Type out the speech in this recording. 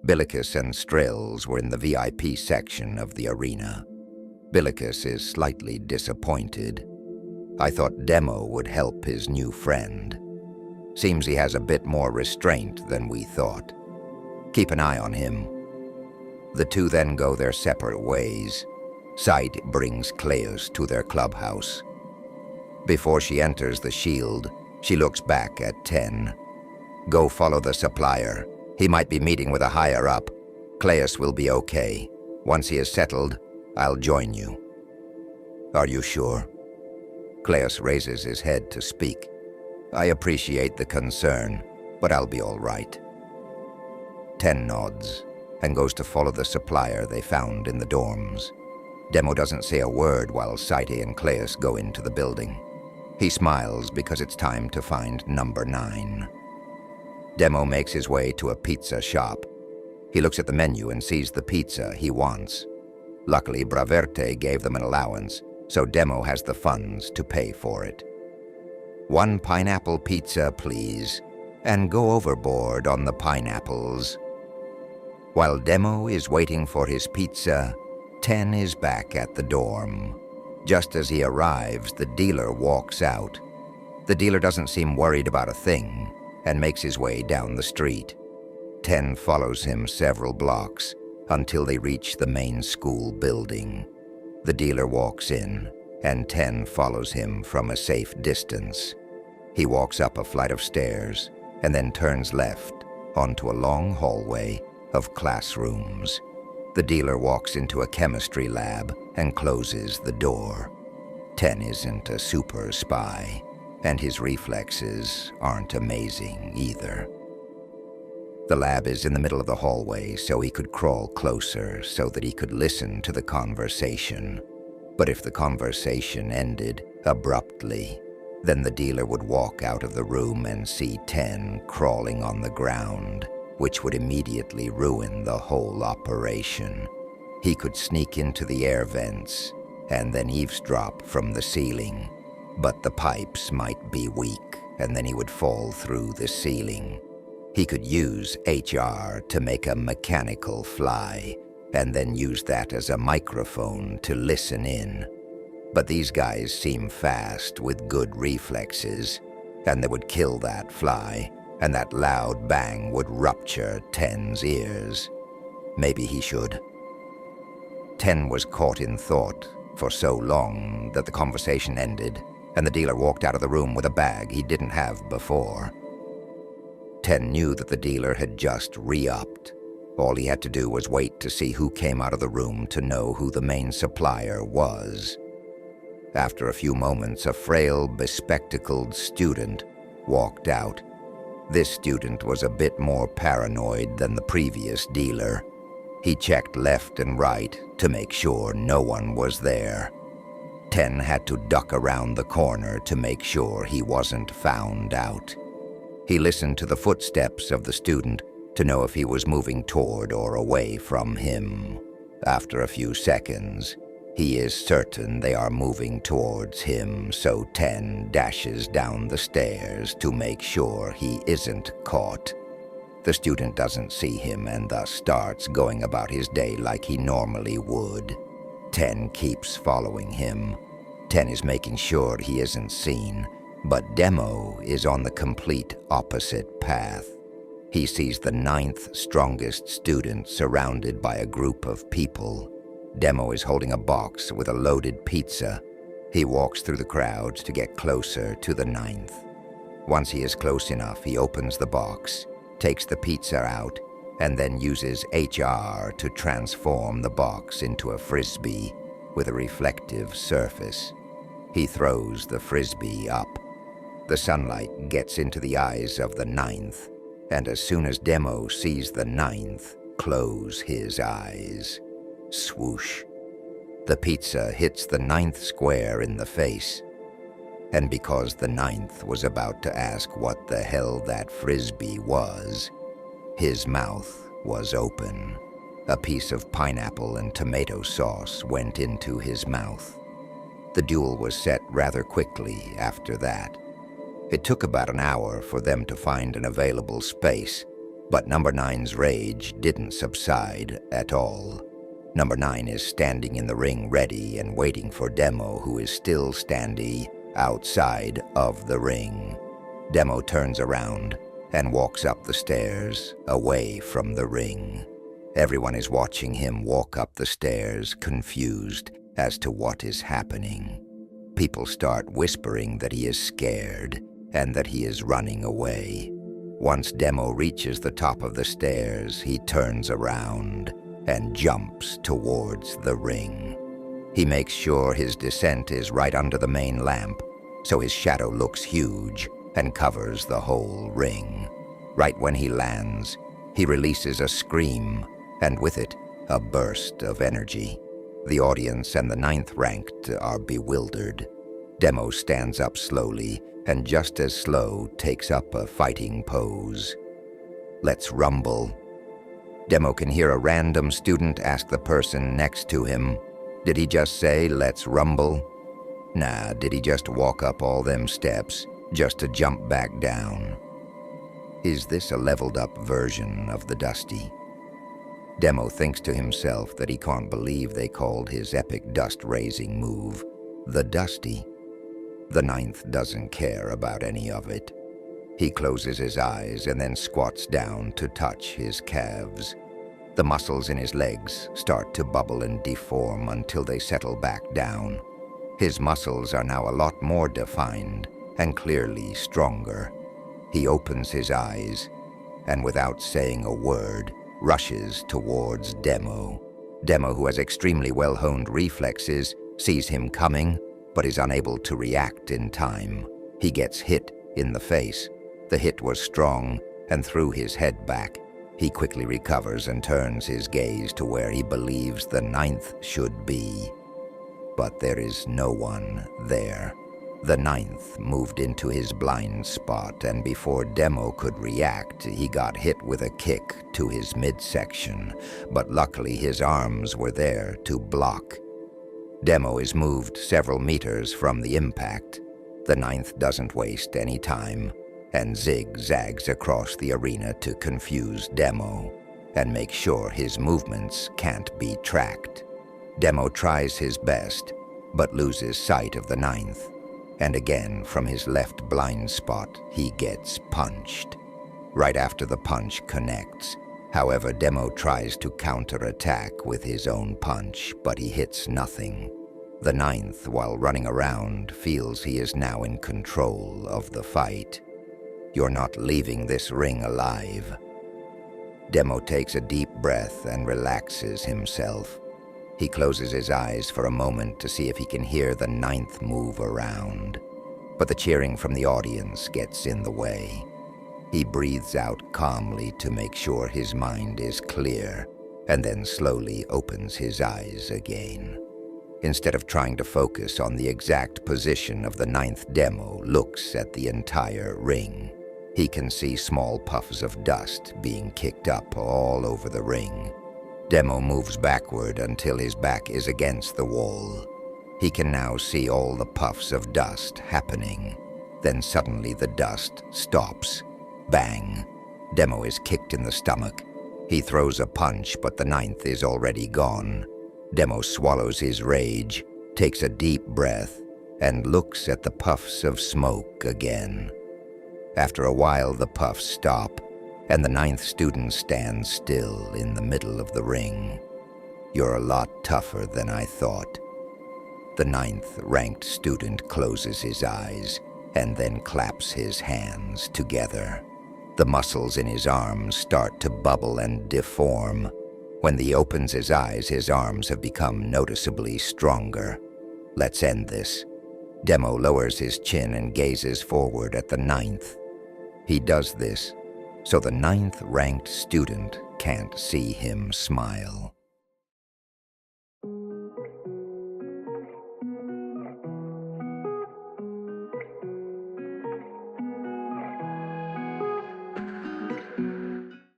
Billicus and Strills were in the VIP section of the arena. Billicus is slightly disappointed. I thought Demo would help his new friend. Seems he has a bit more restraint than we thought. Keep an eye on him. The two then go their separate ways. Sight brings Cleus to their clubhouse. Before she enters the shield, she looks back at 10. Go follow the supplier. He might be meeting with a higher up. Cleus will be okay. Once he is settled, I'll join you. Are you sure? Cleus raises his head to speak. I appreciate the concern, but I'll be all right. 10 nods and goes to follow the supplier they found in the dorms. Demo doesn't say a word while Saite and Cleus go into the building. He smiles because it's time to find number 9. Demo makes his way to a pizza shop. He looks at the menu and sees the pizza he wants. Luckily, Braverte gave them an allowance, so Demo has the funds to pay for it. 1 pineapple pizza, please, and go overboard on the pineapples. While Demo is waiting for his pizza, 10 is back at the dorm. Just as he arrives, the dealer walks out. The dealer doesn't seem worried about a thing and makes his way down the street. 10 follows him several blocks until they reach the main school building. The dealer walks in, and 10 follows him from a safe distance. He walks up a flight of stairs and then turns left onto a long hallway of classrooms. The dealer walks into a chemistry lab and closes the door. 10 isn't a super spy, and his reflexes aren't amazing either. The lab is in the middle of the hallway, so he could crawl closer so that he could listen to the conversation. But if the conversation ended abruptly, then the dealer would walk out of the room and see 10 crawling on the ground, which would immediately ruin the whole operation. He could sneak into the air vents and then eavesdrop from the ceiling, but the pipes might be weak and then he would fall through the ceiling. He could use HR to make a mechanical fly and then use that as a microphone to listen in. But these guys seem fast with good reflexes, and they would kill that fly, and that loud bang would rupture 10's ears. Maybe he should. 10 was caught in thought for so long that the conversation ended, and the dealer walked out of the room with a bag he didn't have before. 10 knew that the dealer had just re-upped. All he had to do was wait to see who came out of the room to know who the main supplier was. After a few moments, a frail, bespectacled student walked out. This student was a bit more paranoid than the previous dealer. He checked left and right to make sure no one was there. 10 had to duck around the corner to make sure he wasn't found out. He listened to the footsteps of the student to know if he was moving toward or away from him. After a few seconds, he is certain they are moving towards him, so 10 dashes down the stairs to make sure he isn't caught. The student doesn't see him and thus starts going about his day like he normally would. 10 keeps following him. 10 is making sure he isn't seen, but Demo is on the complete opposite path. He sees the 9th strongest student surrounded by a group of people. Demo is holding a box with a loaded pizza. He walks through the crowds to get closer to the 9th. Once he is close enough, he opens the box, takes the pizza out, and then uses HR to transform the box into a frisbee with a reflective surface. He throws the frisbee up. The sunlight gets into the eyes of the 9th, and as soon as Demo sees the 9th close his eyes, swoosh. The pizza hits the 9th square in the face. And because the 9th was about to ask what the hell that frisbee was, his mouth was open. A piece of pineapple and tomato sauce went into his mouth. The duel was set rather quickly after that. It took about an hour for them to find an available space, But Number 9's rage didn't subside at all. Number 9 is standing in the ring ready and waiting for Demo, who is still standing outside of the ring. Demo turns around and walks up the stairs, away from the ring. Everyone is watching him walk up the stairs, confused as to what is happening. People start whispering that he is scared and that he is running away. Once Demo reaches the top of the stairs, he turns around and jumps towards the ring. He makes sure his descent is right under the main lamp, so his shadow looks huge and covers the whole ring. Right when he lands, he releases a scream, and with it, a burst of energy. The audience and the 9th ranked are bewildered. Demo stands up slowly, and just as slow takes up a fighting pose. "Let's rumble." Demo can hear a random student ask the person next to him, "Did he just say, 'let's rumble'? Nah, did he just walk up all them steps just to jump back down?" Is this a leveled up version of the Dusty? Demo thinks to himself that he can't believe they called his epic dust-raising move the Dusty. The 9th doesn't care about any of it. He closes his eyes and then squats down to touch his calves. The muscles in his legs start to bubble and deform until they settle back down. His muscles are now a lot more defined and clearly stronger. He opens his eyes and, without saying a word, rushes towards Demo. Demo, who has extremely well-honed reflexes, sees him coming but is unable to react in time. He gets hit in the face. The hit was strong and threw his head back. He quickly recovers and turns his gaze to where he believes the 9th should be. But there is no one there. The 9th moved into his blind spot, and before Demo could react, he got hit with a kick to his midsection, but luckily his arms were there to block. Demo is moved several meters from the impact. The 9th doesn't waste any time and zigzags across the arena to confuse Demo and make sure his movements can't be tracked. Demo tries his best, but loses sight of the 9th, and again from his left blind spot he gets punched. Right after the punch connects, however, Demo tries to counterattack with his own punch, but he hits nothing. The 9th, while running around, feels he is now in control of the fight. "You're not leaving this ring alive." Demo takes a deep breath and relaxes himself. He closes his eyes for a moment to see if he can hear the 9th move around, but the cheering from the audience gets in the way. He breathes out calmly to make sure his mind is clear, and then slowly opens his eyes again. Instead of trying to focus on the exact position of the 9th, Demo looks at the entire ring. He can see small puffs of dust being kicked up all over the ring. Demo moves backward until his back is against the wall. He can now see all the puffs of dust happening. Then suddenly the dust stops. Bang! Demo is kicked in the stomach. He throws a punch, but the 9th is already gone. Demo swallows his rage, takes a deep breath, and looks at the puffs of smoke again. After a while, the puffs stop, and the 9th student stands still in the middle of the ring. "You're a lot tougher than I thought." The 9th ranked student closes his eyes and then claps his hands together. The muscles in his arms start to bubble and deform. When he opens his eyes, his arms have become noticeably stronger. "Let's end this." Demo lowers his chin and gazes forward at the 9th. He does this so the 9th ranked student can't see him smile.